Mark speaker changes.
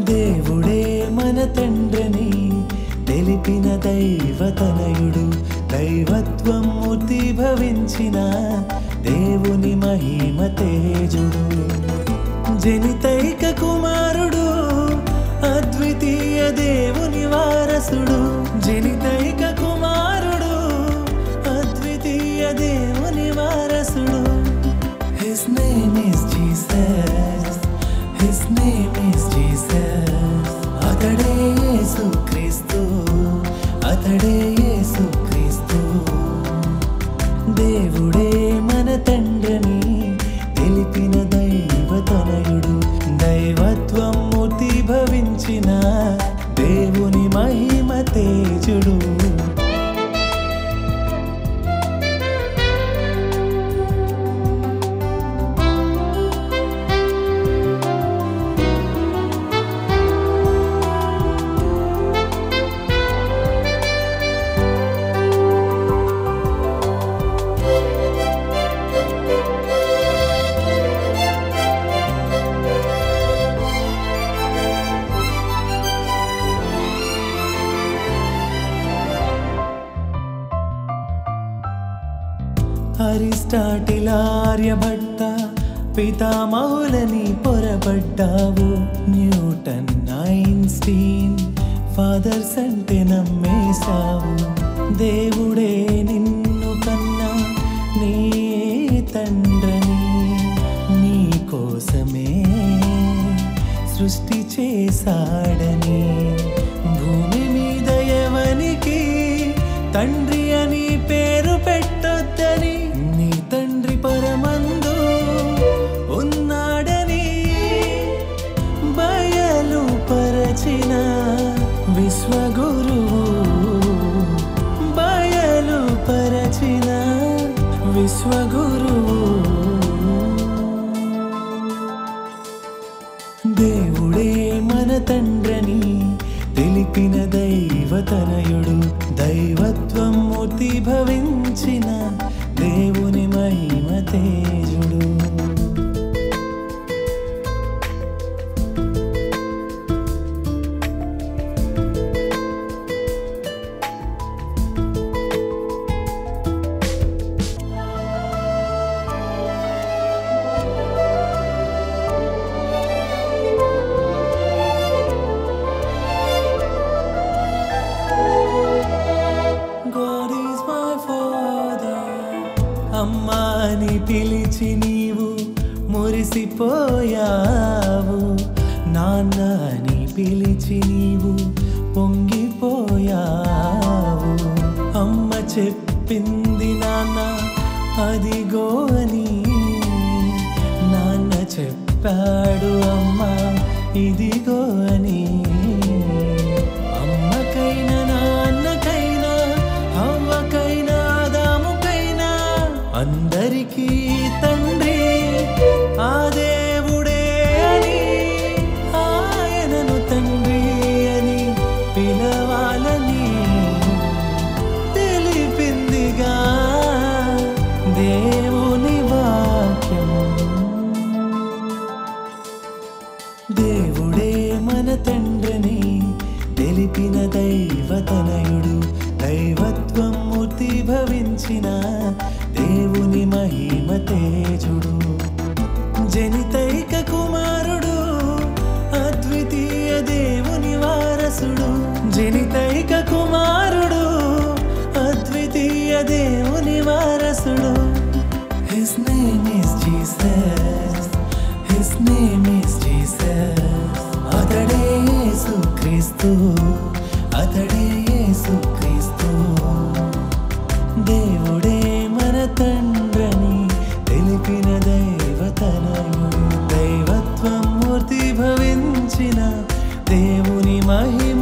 Speaker 1: దేవుడే మన తండ్రిని తెలిపిన దైవతనయుడు, దైవత్వం మూర్తి భవించిన దేవుని మహిమ తేజుడు, జనితైక కుమారుడు, అద్వితీయ దేవుని వారసుడు, జనితైక కుమారుడు, అద్వితీయ దేవుని వారసుడు. His name is Jesus, His name is Jesus. అతడే యేసుక్రీస్తు, అతడే యేసుక్రీస్తు. దేవుడే మన తండ్రిని తెలిపిన దైవతనయుడు, దైవత్వం మూర్తి భవించిన దేవుని మహిమ తేజుడు. అరిస్టాటిల్, ఆర్యభట్ట పితామహులని పొరబడ్డావు. న్యూటన్, ఐన్స్టీన్ ఫాదర్స్ అంటే నమ్మేశావు. దేవుడే నిన్ను కన్నా నీ తండ్రిని నీ కోసమే సృష్టి చేశాడని, భూమి మీద ఎవనికి తండ్రి అని పేరు పెట్టొద్దని, నీ తండ్రి పరమందు ఉన్నాడని బయలుపరచిన విశ్వగురువు, బయలుపరచిన విశ్వగురువు. దేవుడే మన తండ్రిని తెలిపిన దైవతనయుడు, దైవత్వం మూర్తి భవించిన దేవుని మహిమ తేజుడు. అమ్మా అని పిలిచి నీవు మురిసిపోయావు, నాన్న అని పిలిచి నీవు పొంగిపోయావు. అమ్మ చెప్పింది నాన్న అదిగో అని, నాన్న చెప్పాడు అమ్మ ఇదిగో అని. అమ్మకైనా నాన్నకైనా అవ్వకైనా ఆదాముకైనా అందరికీ తండ్రి ఆ దేవుడే అని, ఆయనను తండ్రి అని పిలవాలని తెలిపిందిగా దేవుని వాక్యం. దేవుడే మన తండ్రిని తెలిపిన దైవతనయుడు, దైవత్వం మూర్తి భవించిన దేవుని మహిమ తేజుడు, జనితైక కుమారుడు, అద్వితీయ దేవుని వారసుడు, జనితైక కుమారుడు, అద్వితీయ దేవుని వారసుడు. His name is Jesus, His name is Jesus. అతడే యేసుక్రీస్తు, అతడే యేసుక్రీస్తు. దేవుడే మన తండ్రిని తెలిపిన దైవతనయుడు, దైవత్వం మూర్తి భవించిన దేవుని మహిమ